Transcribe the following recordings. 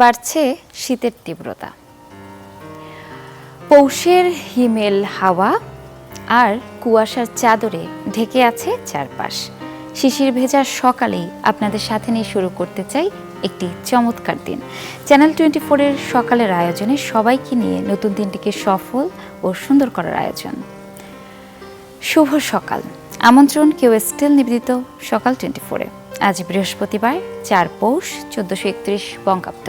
বাড়ছে শীতের তীব্রতা। পৌষের হিমেল হাওয়া আর কুয়াশার চাদরে ঢেকে আছে চারপাশ। শিশির ভেজা সকালেই আপনাদের সাথে নিয়ে শুরু করতে চাই একটি চমৎকার দিন। চ্যানেল 24-এর সকালের আয়োজনে সবাইকে নিয়ে নতুন দিনটিকে সফল ও সুন্দর করার আয়োজন। শুভ সকাল, আমন্ত্রণ কেউ স্টিল নিবেদিত সকাল 24-এ। আজ বৃহস্পতিবার 4 পৌষ 1431 বঙ্গাব্দ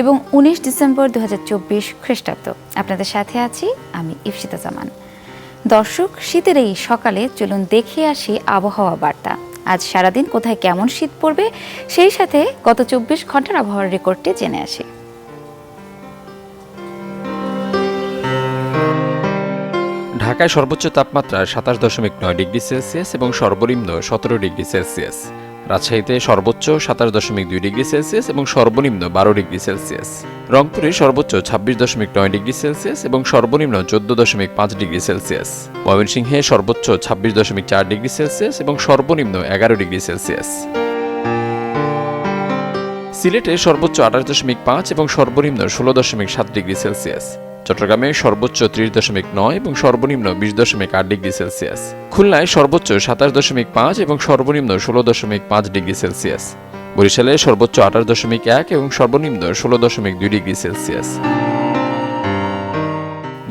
এবং 19 ডিসেম্বর 2024 খ্রিস্টাব্দ। আপনাদের সাথে আছি আমি ইফশিতা জামান। দর্শক, শীতের এই সকালে চলুন দেখে আসি আবহাওয়া বার্তা। আজ সারাদিন কোথায় কেমন শীত পড়বে, সেই সাথে গত 24 ঘন্টার আবহাওয়ার রেকর্ডটি জেনে আসি। ঢাকায় সর্বোচ্চ তাপমাত্রা 27.9 ডিগ্রি সেলসিয়াস এবং সর্বনিম্ন 17 ডিগ্রি সেলসিয়াস। রাজশাহীতে সর্বোচ্চ 27.2 ডিগ্রি সেলসিয়াস এবং সর্বনিম্ন 12 ডিগ্রি সেলসিয়াস। রংপুরে সর্বোচ্চ 26.9 ডিগ্রি সেলসিয়াস এবং সর্বনিম্ন 14.5 ডিগ্রি সেলসিয়াস। ময়মনসিংহে সর্বোচ্চ 26.4 ডিগ্রি সেলসিয়াস এবং সর্বনিম্ন 11 ডিগ্রি সেলসিয়াস। সিলেটে সর্বোচ্চ 28.5 এবং সর্বনিম্ন 16.7 ডিগ্রি সেলসিয়াস। চট্টগ্রামে সর্বোচ্চ 30.9 এবং সর্বনিম্ন 20.8 ডিগ্রি সেলসিয়াস। খুলনায় সর্বোচ্চ 27.5 এবং সর্বনিম্ন 16.5 ডিগ্রি সেলসিয়াস। বরিশালে সর্বোচ্চ 28.1 এবং সর্বনিম্ন 16.2 ডিগ্রি সেলসিয়াস।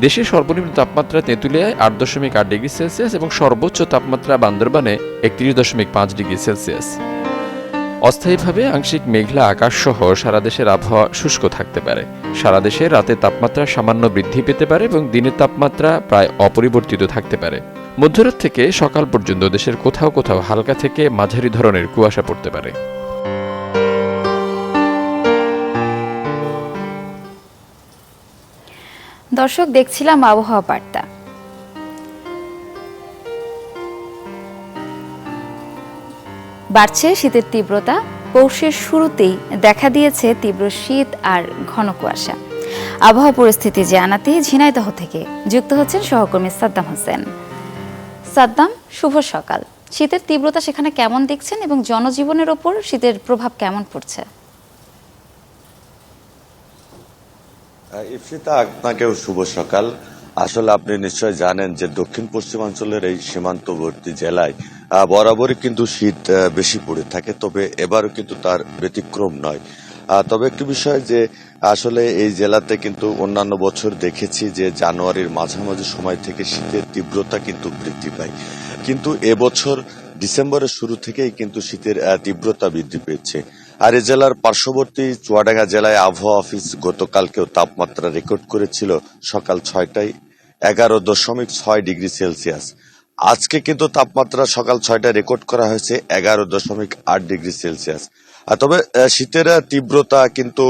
দেশের সর্বনিম্ন তাপমাত্রা তেঁতুলিয়ায় 8.8 ডিগ্রি সেলসিয়াস এবং সর্বোচ্চ তাপমাত্রা বান্দরবানে 31.5 ডিগ্রি সেলসিয়াস। অস্থায়ীভাবে আংশিক মেঘলা আকাশ সহ সারা দেশের আবহাওয়া শুষ্ক থাকতে পারে। সারা দেশে রাতে তাপমাত্রা সামান্য বৃদ্ধি পেতে পারে এবং দিনের তাপমাত্রা প্রায় অপরিবর্তিত থাকতে পারে। মধ্যরাত থেকে সকাল পর্যন্ত দেশের কোথাও কোথাও হালকা থেকে মাঝারি ধরনের কুয়াশা পড়তে পারে। দর্শক, দেখছিলাম আবহাওয়া বার্তা। বাড়ছে শীতের তীব্রতা। পৌষের শুরুতেই দেখা দিয়েছে তীব্র শীত আর ঘন কুয়াশা। আবহাওয়া পরিস্থিতি জানাতে ঝিনাইদহ থেকে যুক্ত হচ্ছেন সহকর্মী সাদ্দাম হোসেন। সাদ্দাম, শুভ সকাল। শীতের তীব্রতা সেখানে কেমন দেখছেন এবং জনজীবনের ওপর শীতের প্রভাব কেমন পড়ছে? ইফশিতা, আপনাকেও শুভ সকাল। আসলে আপনি নিশ্চয় জানেন যে দক্ষিণ পশ্চিমাঞ্চলের এই সীমান্তবর্তী জেলায় বরাবরই কিন্তু শীত বেশি পড়ে থাকে, তবে এবারও কিন্তু তার ব্যতিক্রম নয়। তবে একটি বিষয় যে আসলে এই জেলাতে কিন্তু অন্যান্য বছর দেখেছি যে জানুয়ারির মাঝামাঝি সময় থেকে শীতের তীব্রতা কিন্তু বৃদ্ধি পায়, কিন্তু এবছর ডিসেম্বরের শুরু থেকেই কিন্তু শীতের তীব্রতা বৃদ্ধি পেয়েছে। আর এই জেলার পার্শ্ববর্তী চুয়াডাঙ্গা জেলায় আবহাওয়া অফিস গতকালকেও তাপমাত্রা রেকর্ড করেছিল সকাল 6টায় 11.6 ডিগ্রি সেলসিয়াস। আজকে কিন্তু তাপমাত্রা সকাল 6টায় রেকর্ড করা হয়েছে 11.8 ডিগ্রি সেলসিয়াস। তবে শীতের তীব্রতা কিন্তু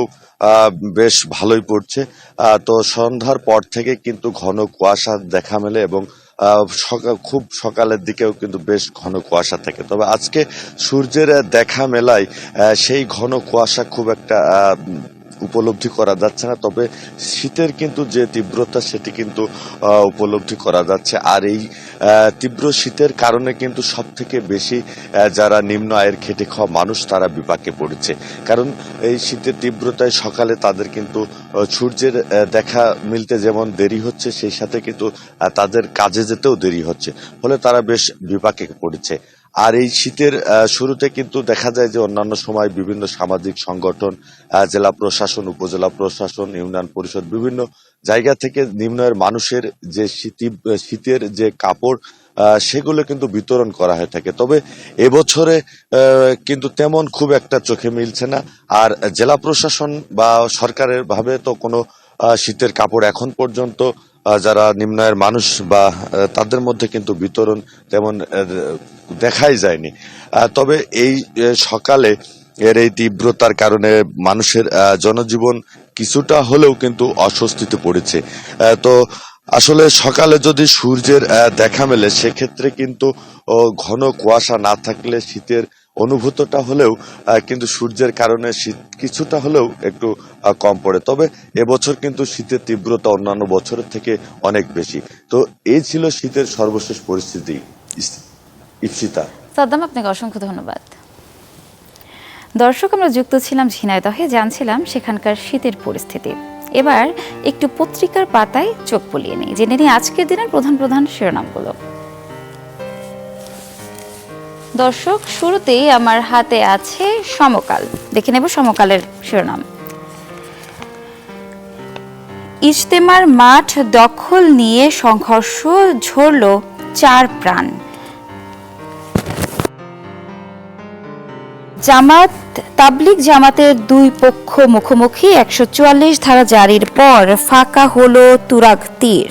বেশ ভালোই পড়ছে। তো সন্ধ্যার পর থেকে কিন্তু ঘন কুয়াশা দেখা মেলে এবং খুব সকালের দিকেও কিন্তু বেশ ঘন কুয়াশা থাকে। তবে আজকে সূর্যের দেখা মেলায় সেই ঘন কুয়াশা খুব একটা উপলব্ধি করা যাচ্ছে না, তবে শীতের কিন্তু যে তীব্রতা সেটি কিন্তু উপলব্ধি করা যাচ্ছে। আর এই তীব্র শীতের কারণে কিন্তু সব থেকে বেশি যারা নিম্ন আয়ের খেটে খাওয়া মানুষ তারা বিপাকে পড়েছে, কারণ এই শীতের তীব্রতায় সকালে তাদের কিন্তু সূর্যের দেখা মিলতে যেমন দেরি হচ্ছে, সেই সাথে কিন্তু তাদের কাজে যেতেও দেরি হচ্ছে, ফলে তারা বেশ বিপাকে পড়েছে। আর এই শীতের শুরুতে কিন্তু দেখা যায় যে অন্যান্য সময় বিভিন্ন সামাজিক সংগঠন, জেলা প্রশাসন, উপজেলা প্রশাসন, ইউনিয়ন পরিষদ বিভিন্ন জায়গা থেকে নিম্ন আয়ের মানুষের যে শীতের যে কাপড় সেগুলো কিন্তু বিতরণ করা হয়ে থাকে। তবে এবছরে কিন্তু তেমন খুব একটা চোখে মিলছে না। আর জেলা প্রশাসন বা সরকারের ভাবে তো কোনো শীতের কাপড় এখন পর্যন্ত যারা নিম্ন আয়ের মানুষ বা তাদের মধ্যে কিন্তু বিতরণ তেমন দেখাই যায়নি। তবে এই সকালে এর এই তীব্রতার কারণে মানুষের জনজীবন কিছুটা হলেও কিন্তু অস্বস্তিতে পড়েছে। তো আসলে সকালে যদি সূর্যের দেখা মেলে সেক্ষেত্রে কিন্তু ঘন কুয়াশা না থাকলে শীতের অনুভূতটা হলেও কিন্তু সূর্যের কারণে শীত কিছুটা হলেও একটু কম পড়ে। তবে এবছর কিন্তু শীতের তীব্রতা অন্যান্য বছরের থেকে অনেক বেশি। তো এই ছিল শীতের সর্বশেষ পরিস্থিতি। ইফশিতা। সাদ্দাম, আপনাকে অসংখ্য ধন্যবাদ। দর্শক, আমরা যুক্ত ছিলাম ঝিনাইদহে, জানছিলাম সেখানকার শীতের পরিস্থিতি। এবার একটু পত্রিকার পাতায় চোখ বুলিয়ে নিই, জেনে নিই আজকের দিনের প্রধান প্রধান শিরোনামগুলো। দর্শক, শুরুতেই আমার হাতে আছে সমকাল। দেখে নেব সমকালের শিরোনাম। ইজতেমার মাঠ দখল নিয়ে সংঘর্ষ, ঝরল 4 প্রাণ। জামাত তাবলিগ জামাতের 2 পক্ষ মুখোমুখি, 144 ধারা জারির পর ফাঁকা হলো তুরাগ তীর।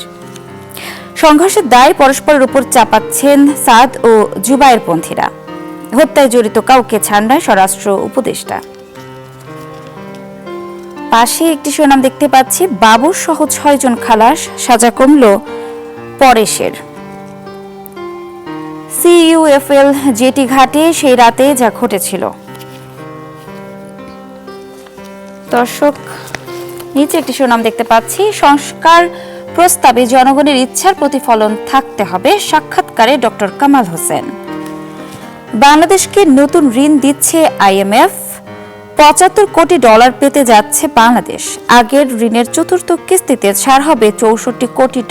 সংঘর্ষের দায় পরস্পরের উপর চাপাচ্ছেন সাদ ও জুবায়ের পন্থীরা। হত্যায় জড়িত কাউকে ছাড় নয় স্বরাষ্ট্র উপদেষ্টা। পাশে একটি শিরোনাম দেখতে পাচ্ছি, বাবুর সহ 6 জন খালাস, সাজা কমল পরেশের। সিইউএফএল জেটি ঘাটে সেই রাতে যা ঘটেছিল। দর্শক, নিচে একটি শিরোনাম দেখতে পাচ্ছি, সংস্কার প্রস্তাবে জনগণের ইচ্ছার প্রতিফলন থাকতে হবে, সাক্ষাৎকারে ডক্টর কামাল হোসেন। বাংলাদেশকে নতুন ঋণ দিচ্ছে আইএমএফ, $75 কোটি পেতে যাচ্ছে বাংলাদেশ। আগের ঋণের 4র্থ কিস্তিতে ছাড় হবে $64 কোটি।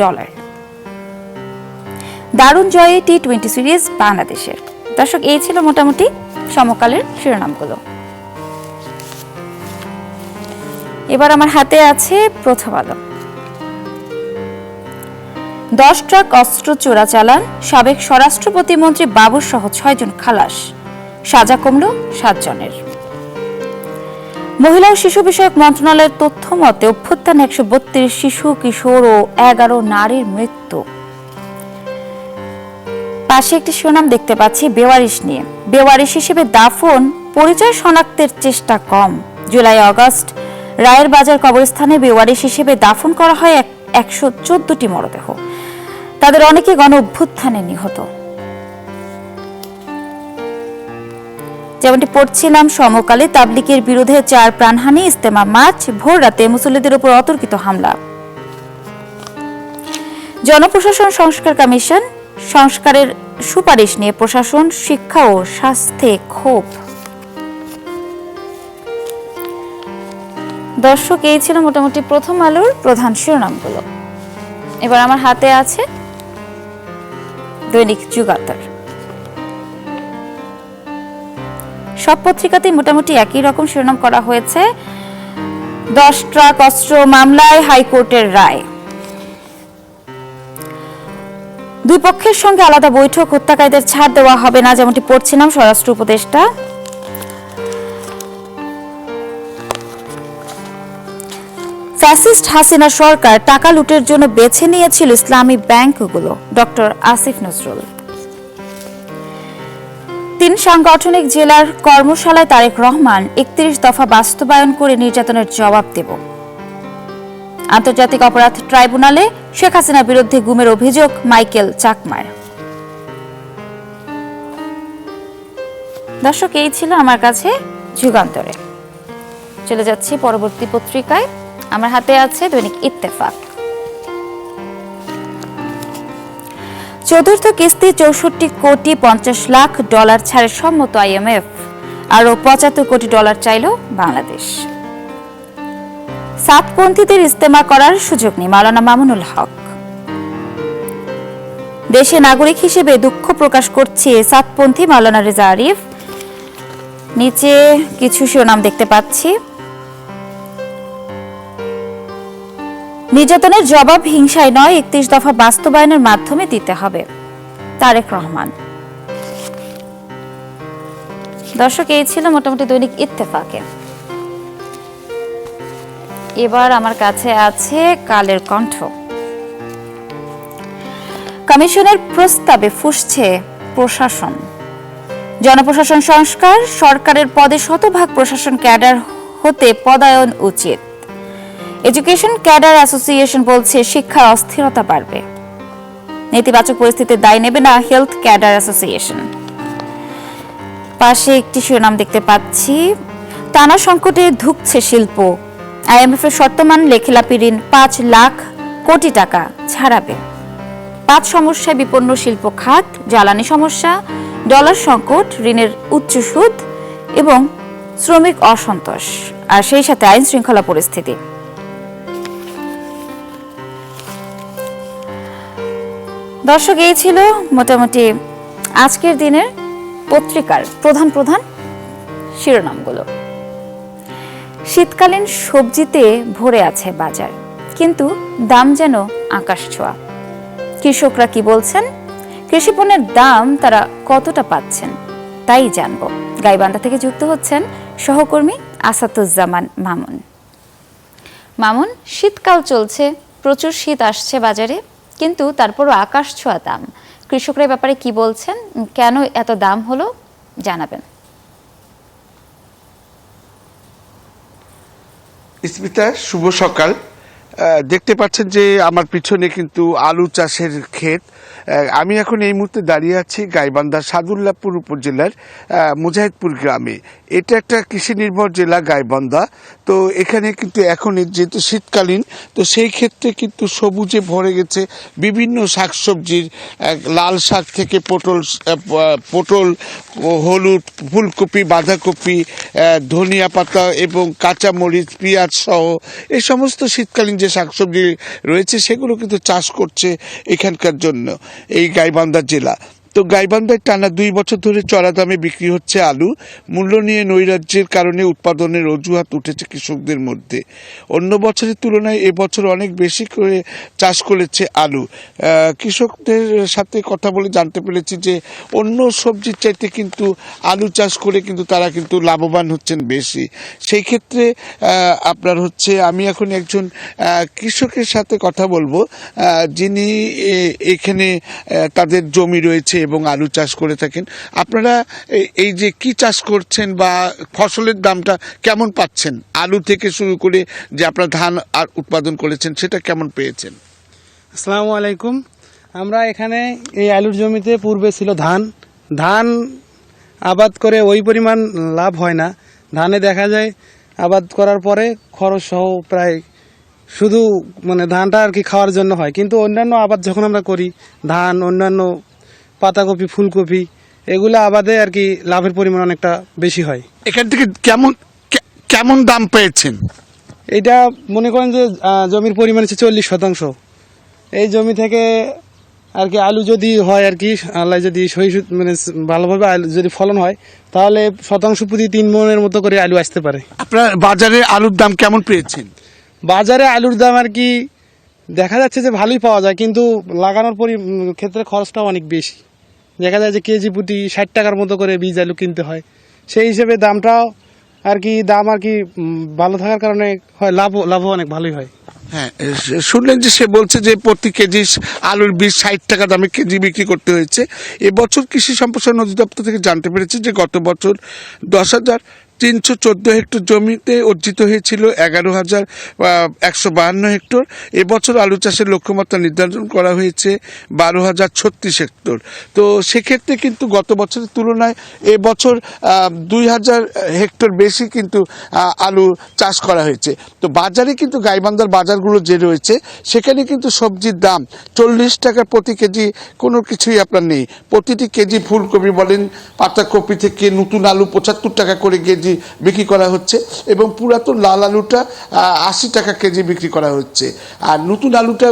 দারুণ জয়ে টি-20 সিরিজ বাংলাদেশের। দর্শক, এই ছিল মোটামুটি সমকালের শিরোনামগুলো। এবার আমার হাতে আছে প্রথম আলো। 10 ট্রাক অস্ত্র চোরাচালান, সাবেক স্বরাষ্ট্র প্রতিমন্ত্রী বাবুর সহ 6 জন খালাস, সাজা কমল 7 জনের। মহিলা ও শিশু বিষয়ক মন্ত্রণালয়ের তথ্য মতে অভ্যুত্থানে 132 শিশু, কিশোর ও 11 নারীর মৃত্যু। পাশে একটি শিরোনাম দেখতে পাচ্ছি বেওয়ারিশ নিয়ে। বেওয়ারিশ হিসেবে দাফন, পরিচয় শনাক্তের চেষ্টা কম। জুলাই আগস্ট রায়ের বাজার কবরস্থানে বেওয়ারিশ হিসেবে দাফন করা হয় 114টি মরদেহ। তাদের অনেকে গণ অভ্যুত্থানে নিহত। যেমনটি পড়ছিলাম সমকালে, তাবলিগের বিরুদ্ধে 4 প্রাণহানি, ইজতেমা মাঠ, ভোর রাতে মুসল্লিদের উপর অতর্কিত হামলা। জনপ্রশাসন সংস্কার কমিশন সংস্কারের সুপারিশ নিয়ে প্রশাসন, শিক্ষা ও স্বাস্থ্যে ক্ষোভ। দর্শক, এই ছিল মোটামুটি প্রথম আলোর প্রধান শিরোনামগুলো। এবার আমার হাতে আছে দৈনিক যুগান্তর। সব পত্রিকাতেই মোটামুটি একই রকম শিরোনাম করা হয়েছে। 10 ট্রাক অস্ত্র মামলায় হাইকোর্টের রায়। 2 পক্ষের সঙ্গে আলাদা বৈঠক, হত্যাকারীদের ছাড় দেওয়া হবে না, যেমনটি পড়ছিলাম স্বরাষ্ট্র উপদেষ্টা। ফ্যাসিস্ট হাসিনা সরকার টাকা লুটের জন্য বেছে নিয়েছিল ইসলামী ব্যাংকগুলো, ডক্টর আসিফ নজরুল। 3 সাংগঠনিক জেলার কর্মশালায় তারেক রহমান, 31 দফা বাস্তবায়ন করে নির্যাতনের জবাব দেব। আন্তর্জাতিক অপরাধ ট্রাইব্যুনালে শেখ হাসিনার বিরুদ্ধে গুমের অভিযোগ মাইকেল চাকমার। দর্শক, এই ছিল আমার কাছে যুগান্তরে। চলে যাচ্ছি পরবর্তী পত্রিকায়। আমার হাতে আছে দৈনিক ইত্তেফাক। 4র্থ কিস্তি $64 কোটি 50 লাখ ছাড়ের সম্মত আইএমএফ, আরো $75 কোটি চাইল বাংলাদেশ। সাতপন্থীদের ইজতেমা করার সুযোগ নেই, মাওলানা মামুনুল হক। দেশে নাগরিক হিসেবে দুঃখ প্রকাশ করছে সাতপন্থী মাওলানা রেজা আরিফ। নিচে কিছু শিরোনাম দেখতে পাচ্ছি। নির্যাতনের জবাব হিংসায় নয়, 31 দফা বাস্তবায়নের মাধ্যমে দিতে হবে, তারেক রহমান। দর্শক, এই ছিল মোটামুটি দৈনিক ইত্তেফাকে। এবার আমার কাছে আছে কালের কণ্ঠ। কমিশনের প্রস্তাবে ফুঁসছে প্রশাসন। জনপ্রশাসন সংস্কার, সরকারের পদে 100% প্রশাসন ক্যাডার হতে পদায়ন উচিত। এডুকেশন ক্যাডার অ্যাসোসিয়েশন বলছে শিক্ষার অস্থিরতা বাড়বে। নেতিবাচক পরিস্থিতির দায় নেবে না হেলথ ক্যাডার অ্যাসোসিয়েশন। পাশে একটি শিরোনাম দেখতে পাচ্ছি, টানা সংকটে ধুঁকছে শিল্প। আইএমএফ এর শর্ত মানলে খেলাপি ঋণ 5 লাখ কোটি টাকা ছাড়াবে। 5 সমস্যায় বিপন্ন শিল্প খাত, জ্বালানি সমস্যা, ডলার সংকট, ঋণের উচ্চ সুদ এবং শ্রমিক অসন্তোষ আর সেই সাথে আইন শৃঙ্খলা পরিস্থিতি। দর্শক, এই ছিল মোটামুটি আজকের দিনের পত্রিকার প্রধান প্রধান শিরোনামগুলো। শীতকালীন সবজিতে ভরে আছে বাজার, কিন্তু দাম যেন আকাশ ছোঁয়া। কৃষকরা কি বলছেন, কৃষি পণ্যের দাম তারা কতটা পাচ্ছেন, তাই জানবো। গাইবান্ধা থেকে যুক্ত হচ্ছেন সহকর্মী আসাদুজ্জামান মামুন। মামুন, শীতকাল চলছে, প্রচুর শীত আসছে বাজারে, কিন্তু তারপরও আকাশ ছোঁয়া দাম। কৃষকরা এ ব্যাপারে কি বলছেন, কেন এত দাম হলো, জানাবেন। স্মিতা, শুভ সকাল। দেখতে পাচ্ছেন যে আমার পিছনে কিন্তু আলু চাষের ক্ষেত। আমি এখন এই মুহূর্তে দাঁড়িয়ে আছি গাইবান্ধা সাদুল্লাপুর উপজেলার মুজাহিদপুর গ্রামে। এটা একটা কৃষি নির্ভর জেলা গাইবান্ধা। তো এখানে কিন্তু এখন যেহেতু শীতকালীন, তো সেই ক্ষেত্রে কিন্তু সবুজে ভরে গেছে বিভিন্ন শাকসবজির, লাল শাক থেকে পটল, হলুদ, ফুলকপি, বাঁধাকপি, ধনিয়া পাতা এবং কাঁচামরিচ, পেঁয়াজ সহ এই সমস্ত শীতকালীন যে শাকসবজি রয়েছে সেগুলো কিন্তু চাষ করছে এখানকার জন্য এই গাইবান্ধা জেলা। তো গাইবান্ধায় টানা 2 বছর ধরে চড়া দামে বিক্রি হচ্ছে আলু। মূল্য নিয়ে নৈরাজ্যের কারণে উৎপাদনের অজুহাত উঠেছে কৃষকদের মধ্যে। অন্য বছরের তুলনায় এবছর অনেক বেশি করে চাষ করেছে আলু। কৃষকদের সাথে কথা বলে জানতে পেরেছি যে অন্য সবজির চাইতে কিন্তু আলু চাষ করে কিন্তু তারা কিন্তু লাভবান হচ্ছেন বেশি। সেই ক্ষেত্রে আপনার হচ্ছে আমি এখন একজন কৃষকের সাথে কথা বলবো, যিনি এখানে তাদের জমি রয়েছে এবং আলু চাষ করে থাকেন। আপনারা এই যে কি চাষ করছেন বা ফসলের দামটা কেমন পাচ্ছেন, আলু থেকে শুরু করে যে আপনারা ধান আর উৎপাদন করেছেন সেটা কেমন পেয়েছেন? আসসালামু আলাইকুম। আমরা এখানে এই আলুর জমিতে পূর্বে ছিল ধান আবাদ করে ওই পরিমাণ লাভ হয় না। ধানে দেখা যায় আবাদ করার পরে খরচ সহ প্রায় শুধু মানে ধানটা আর কি খাওয়ার জন্য হয়, কিন্তু অন্যান্য আবাদ যখন আমরা করি, ধান, অন্যান্য পাতাকপি, ফুলকপি, এগুলো আবাদে আর কি লাভের পরিমাণ অনেকটা বেশি হয়। এখান থেকে কেমন দাম পেয়েছেন? এইটা মনে করেন যে জমির পরিমাণ হচ্ছে 40%। এই জমি থেকে আর কি আলু যদি হয় আর কি, আল্লাহ যদি মানে ভালোভাবে আলু যদি ফলন হয়, তাহলে শতাংশ প্রতি 3 মণের মতো করে আলু আসতে পারে। আপনার বাজারে আলুর দাম কেমন পেয়েছেন? বাজারে আলুর দাম আর কি দেখা যাচ্ছে যে ভালোই পাওয়া যায়, কিন্তু লাগানোর ক্ষেত্রে খরচটাও অনেক বেশি। দেখা যায় যে কেজি প্রতি 60 টাকার মতো করে বীজ আলু কিনতে হয়। সেই হিসেবে দামটাও আর কি ভালো থাকার কারণে হয় লাভ অনেক ভালোই হয়। হ্যাঁ, শুনলেন যে সে বলছে যে প্রতি কেজি আলুর বীজ 60 টাকা দামে কেজি বিক্রি করতে হয়েছে। এবছর কৃষি সম্প্রসারণ অধিদপ্তর থেকে জানতে পেরেছি যে গত বছর 10,314 হেক্টর জমিতে অর্জিত হয়েছিল 11,152 হেক্টর। এবছর আলু চাষের লক্ষ্যমাত্রা নির্ধারণ করা হয়েছে 12,036 হেক্টর। তো সেক্ষেত্রে কিন্তু গত বছরের তুলনায় এবছর 2,000 হেক্টর বেশি কিন্তু আলু চাষ করা হয়েছে। তো বাজারে কিন্তু গাইবান্ধার বাজারগুলো যে রয়েছে সেখানে কিন্তু সবজির দাম 40 টাকা প্রতি কেজি কোনো কিছুই আপনার নেই। প্রতিটি কেজি ফুলকপি বলেন, পাতাকপি থেকে নতুন আলু 75 টাকা করে কেজি বিক্রি করা হচ্ছে এবং পুরাতন লাল আলুটা 80 টাকা কেজি বিক্রি করা হচ্ছে। আর নতুন আলুটা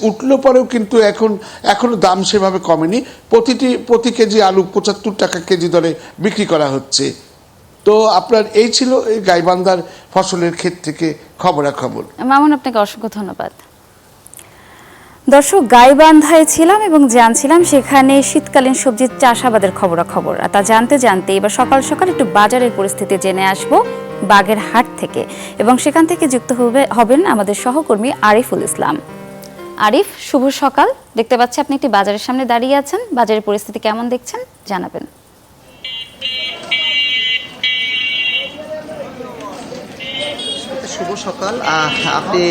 উঠলো পরেও কিন্তু এখনো দাম সেভাবে কমেনি। প্রতি কেজি আলু 75 টাকা কেজি দরে বিক্রি করা হচ্ছে। তো আপনার এই ছিল এই গাইবান্ধার ফসলের ক্ষেত থেকে খবরাখবর। মামুন, আপনাকে অসংখ্য ধন্যবাদ। দর্শক, গাইবান্ধায় ছিলাম এবং জানছিলাম সেখানে শীতকালীন সবজির চাষাবাদের খবরাখবর। আর তা জানতে জানতে এবার সকাল সকাল একটু বাজারের পরিস্থিতি জেনে আসব বাগেরহাট থেকে, এবং সেখান থেকে যুক্ত হবেন আমাদের সহকর্মী আরিফুল ইসলাম। আরিফ, শুভ সকাল। দেখতে পাচ্ছি আপনি একটি বাজারের সামনে দাঁড়িয়ে আছেন, বাজারের পরিস্থিতি কেমন দেখছেন জানাবেন। শুভ সকাল। আপনি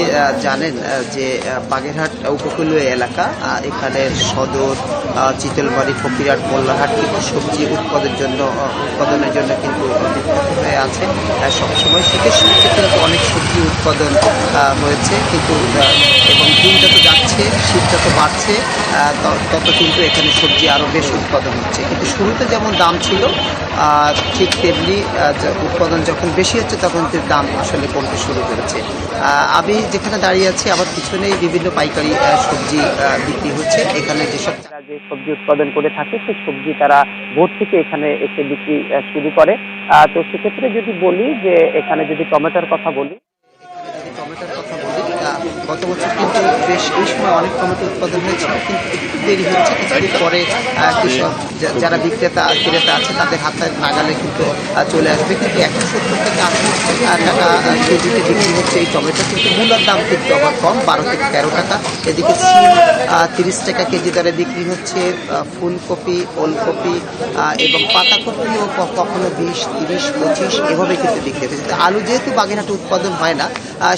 জানেন যে বাগেরহাট উপকূলীয় এলাকা, এখানের সদর, চিতলমারি, ফকিরহাট, মোল্লাহাট কিন্তু সবজি উৎপাদনের জন্য কিন্তু বিখ্যাত হয়ে আছে। সবসময় শীতের শুরুতে কিন্তু অনেক সবজি সবজি উৎপাদন হয়েছে, কিন্তু এবং দিন যত যাচ্ছে, শীত যত বাড়ছে, তত কিন্তু এখানে সবজি আরও বেশ উৎপাদন হচ্ছে। কিন্তু শুরুতে যেমন দাম ছিল, ঠিক তেমনি উৎপাদন যখন বেশি হচ্ছে তখন কিন্তু দাম আসলে কমতে শুরু করেছে। আমি যেখানে দাঁড়িয়ে আছি আমার পিছনেই বিভিন্ন পাইকারি সবজি বিক্রি হচ্ছে। এখানে যেসব যে সবজি উৎপাদন করে থাকে সেই সবজি তারা ভোর থেকে এখানে এসে বিক্রি শুরু করে। তো সেক্ষেত্রে যদি বলি যে এখানে যদি টমেটোর কথা বলি, গত বছর কিন্তু বেশ এই সময় অনেক টমেটো উৎপাদন হয়েছিল, কিন্তু একটু দেরি হচ্ছে। কিছুদিন পরে কৃষক যারা ক্রেতা আছে তাদের হাতে নাগালে কিন্তু চলে আসবে। কিন্তু 170 থেকে 80 টাকা কেজিতে বিক্রি হচ্ছে এই টমেটো, কিন্তু মূল্যের দাম কিন্তু আবার কম, 12 থেকে 13 টাকা। এদিকে সিম 30 টাকা কেজি দরে বিক্রি হচ্ছে। ফুলকপি, ওলকপি এবং পাতাকপিও কখনো 20, 30, 25 এভাবে কিন্তু বিক্রি হচ্ছে। আলু যেহেতু বাগেরহাটে উৎপাদন হয় না,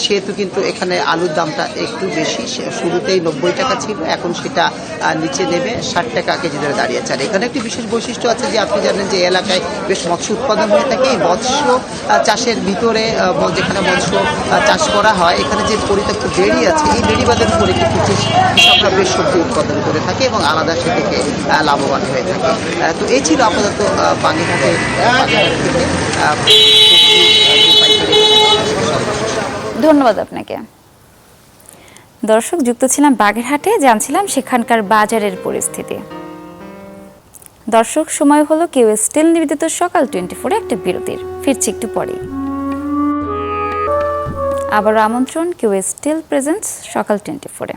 সেহেতু কিন্তু এখানে আলুর দামটা একটু বেশি। শুরুতেই 90 টাকা ছিল, এখন সেটা নিচে নেমে 60 টাকা কেজি ধরে দাঁড়িয়েছে। আর এখানে একটি বিশেষ বৈশিষ্ট্য আছে যে আপনি জানেন যে এলাকায় বেশ মৎস্য উৎপাদন হয়ে থাকে। এই মৎস্য চাষের ভিতরে যেখানে মৎস্য চাষ করা হয়, এখানে যে পরিত্যক্ত বেড়ি আছে, এই বেড়িবাদের উপরে কিন্তু কৃষকরা বেশ সবজি উৎপাদন করে থাকে এবং আলাদা সে থেকে লাভবান হয়ে থাকে। তো এই ছিল আপাতত বাগেরহাটে থেকে ধন্যবাদ আপনাকে। দর্শক, যুক্ত ছিলাম বাগেরহাটে, জানছিলাম সেখানকার বাজারের পরিস্থিতি। দর্শক, সময় হলো কিউএস স্টিল নিবেদিত সকাল 24 একটা বিরতির। ফিরছি একটু পরেই। আবার আমন্ত্রণ কিউএস স্টিল প্রেজেন্টস সকাল 24-এ।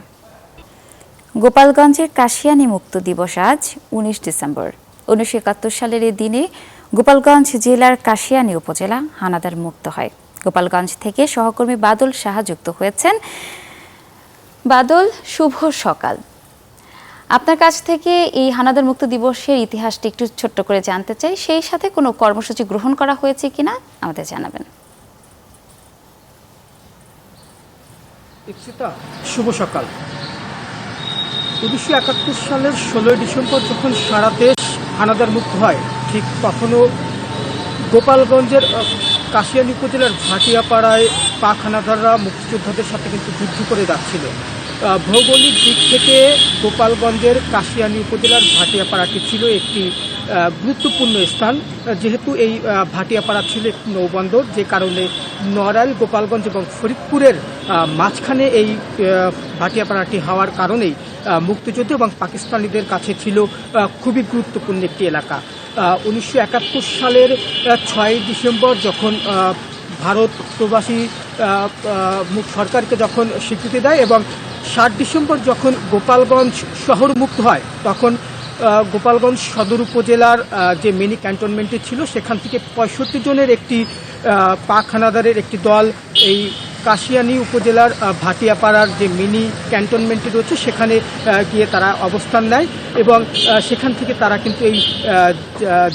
গোপালগঞ্জের কাশিয়ানী মুক্ত দিবস আজ 19 ডিসেম্বর। 1971 সালের এই দিনে গোপালগঞ্জ জেলার কাশিয়ানী উপজেলা হানাদার মুক্ত হয়। গোপালগঞ্জ থেকে সহকর্মী বাদল সাহা যুক্ত হয়েছেন। বাদল, শুভ সকাল। আপনার কাছ থেকে এই হানাদার মুক্ত দিবসের ইতিহাসটি একটু ছোট্ট করে জানতে চাই, সেই সাথে কোনো কর্মসূচি গ্রহণ করা হয়েছে কিনা আমাদের জানাবেন। শুভ সকাল। 1971 সালের 16 ডিসেম্বর যখন সারা দেশ হানাদার মুক্ত হয়, ঠিক তখনও গোপালগঞ্জের কাশিয়ানী উপজেলার ভাটিয়াপাড়ায় পাক হানাদাররা মুক্তিযোদ্ধাদের সাথে কিন্তু যুদ্ধ করে যাচ্ছিল। ভৌগোলিক দিক থেকে গোপালগঞ্জের কাশিয়ানী উপজেলার ভাটিয়াপাড়াটি ছিল একটি গুরুত্বপূর্ণ স্থান, যেহেতু এই ভাটিয়াপাড়া ছিল একটি নৌবন্দর, যে কারণে নড়াইল, গোপালগঞ্জ এবং ফরিদপুরের মাঝখানে এই ভাটিয়াপাড়াটি হওয়ার কারণেই মুক্তিযুদ্ধ এবং পাকিস্তানিদের কাছে ছিল খুবই গুরুত্বপূর্ণ একটি এলাকা। 1971 সালের 6 ডিসেম্বর যখন ভারত প্রবাসী সরকারকে যখন স্বীকৃতি দেয় এবং 7 ডিসেম্বর যখন গোপালগঞ্জ শহর মুক্ত হয়, তখন গোপালগঞ্জ সদর উপজেলার যে মিনি ক্যান্টনমেন্টটি ছিল সেখান থেকে 65 জনের একটি পাক হানাদারের একটি দল এই কাশিয়ানী উপজেলার ভাটিয়াপাড়ার যে মিনি ক্যান্টনমেন্টটি রয়েছে সেখানে গিয়ে তারা অবস্থান নেয় এবং সেখান থেকে তারা কিন্তু এই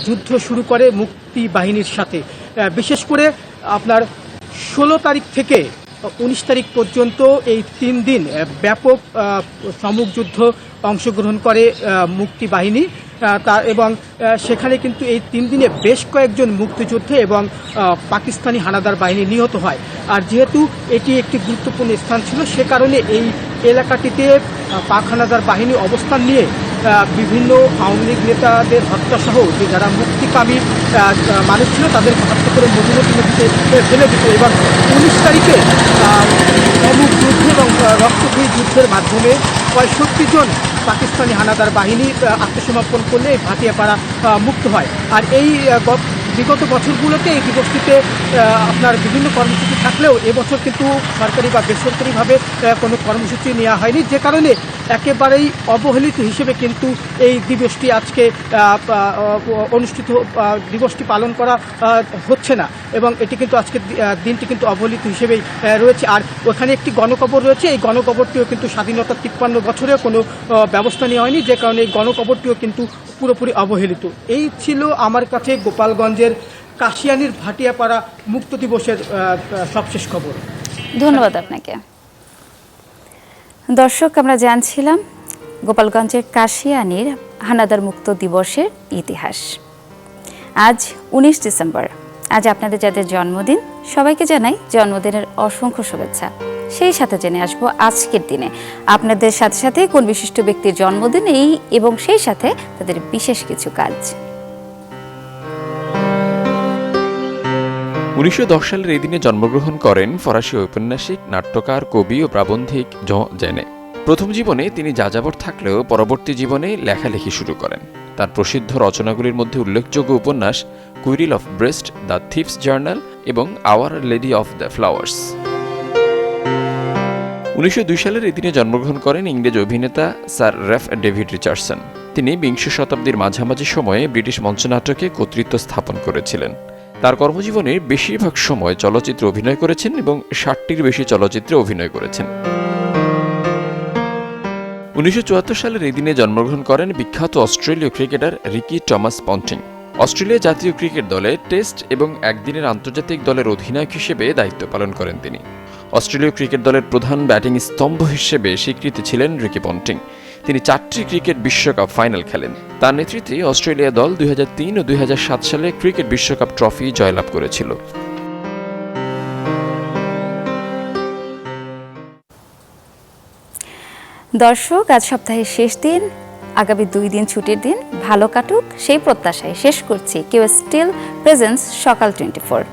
যুদ্ধ শুরু করে মুক্তি বাহিনীর সাথে। বিশেষ করে আপনার 16 তারিখ থেকে 19 তারিখ পর্যন্ত এই 3 দিন ব্যাপক সম্মুখ যুদ্ধ অংশগ্রহণ করে মুক্তি বাহিনী এবং সেখানে কিন্তু এই 3 দিনে বেশ কয়েকজন মুক্তিযোদ্ধা এবং পাকিস্তানি হানাদার বাহিনী নিহত হয়। আর যেহেতু এটি একটি গুরুত্বপূর্ণ স্থান ছিল, সে কারণে এই এলাকাটিতে পাক হানাদার বাহিনী অবস্থান নিয়ে বিভিন্ন আওয়ামী লীগ নেতাদের হত্যাসহ যে যারা মুক্তিকামী মানুষ ছিল তাদেরকে হত্যা করে মধুমতি নদীতে ফেলে দিত এবং 19 তারিখে অমুক যুদ্ধ এবং রক্তক্ষয়ী যুদ্ধের মাধ্যমে 65 জন পাকিস্তানি হানাদার বাহিনী আত্মসমর্পণ করলে এই ভাটিয়াপাড়া মুক্ত হয়। আর এই বিগত বছরগুলোতে এই দিবসটিতে আপনার বিভিন্ন কর্মসূচি থাকলেও এবছর কিন্তু সরকারি বা বেসরকারিভাবে কোনো কর্মসূচি নেওয়া হয়নি, যে কারণে একেবারেই অবহেলিত হিসেবে কিন্তু এই দিবসটি আজকে দিবসটি পালন করা হচ্ছে না এবং এটি কিন্তু আজকে দিনটি কিন্তু অবহেলিত হিসেবেই রয়েছে। আর ওখানে একটি গণকবর রয়েছে, এই গণকবরটিও কিন্তু স্বাধীনতার 53 বছরেও কোনো ব্যবস্থা নেওয়া হয়নি, যে কারণে এই গণকবরটিও কিন্তু পুরোপুরি অবহেলিত। এই ছিল আমার কাছে গোপালগঞ্জের কাশিয়ানীর ভাটিয়াপাড়া মুক্ত দিবসের সবশেষ খবর। ধন্যবাদ আপনাকে। দর্শক, আমরা জানছিলাম গোপালগঞ্জের কাশিয়ানীর হানাদার মুক্ত দিবসের ইতিহাস। আজ 19 ডিসেম্বর। আজ আপনাদের যাদের জন্মদিন সবাইকে জানাই জন্মদিনের অসংখ্য শুভেচ্ছা। সেই সাথে জেনে আসবো আজকের দিনে আপনাদের সাথে সাথে কোন বিশিষ্ট ব্যক্তির জন্মদিন এবং সেই সাথে তাদের বিশেষ কিছু কাজ। 1910 সালের এই দিনে জন্মগ্রহণ করেন ফরাসি ঔপন্যাসিক, নাট্যকার, কবি ও প্রাবন্ধিক জন জেনে। প্রথম জীবনে তিনি যাযাবর থাকলেও পরবর্তী জীবনে লেখালেখি শুরু করেন। তার প্রসিদ্ধ রচনাগুলির মধ্যে উল্লেখযোগ্য উপন্যাস Querelle of Brest, The Thief's Journal এবং Our Lady of the Flowers. 1902 সালের এই দিনে জন্মগ্রহণ করেন ইংরেজ অভিনেতা স্যার রেফ ডেভিড রিচার্ডসন। তিনি বিংশ শতাব্দীর মাঝামাঝি সময়ে ব্রিটিশ মঞ্চনাটকে কর্তৃত্ব স্থাপন করেছিলেন। তার কর্মজীবনের বেশিরভাগ সময় চলচ্চিত্রে অভিনয় করেছেন এবং 60টির বেশি চলচ্চিত্রে অভিনয় করেছেন। 1974 সালের এই দিনে জন্মগ্রহণ করেন বিখ্যাত অস্ট্রেলীয় cricketer Ricky Thomas Ponting. Australia জাতীয় ক্রিকেট দলে টেস্ট এবং একদিনের আন্তর্জাতিক দলের অধিনায়ক হিসেবে দায়িত্ব পালন করেন তিনি। অস্ট্রেলীয় ক্রিকেট দলের প্রধান ব্যাটিং স্তম্ভ হিসেবে স্বীকৃতি ছিলেন রিকি পন্টিং। তিনি 4টি ক্রিকেট বিশ্বকাপ ফাইনাল খেলেন। তার নেতৃত্বে অস্ট্রেলিয়া দল 2003 ও 2007 সালে ক্রিকেট বিশ্বকাপ ট্রফি জয়লাভ করেছিল। দর্শক, আজ সপ্তাহের শেষ দিন, আগামী 2 দিন ছুটির দিন ভালো কাটুক সেই প্রত্যাশায় শেষ করছি কেউ স্টিল প্রেজেন্স সকাল 24।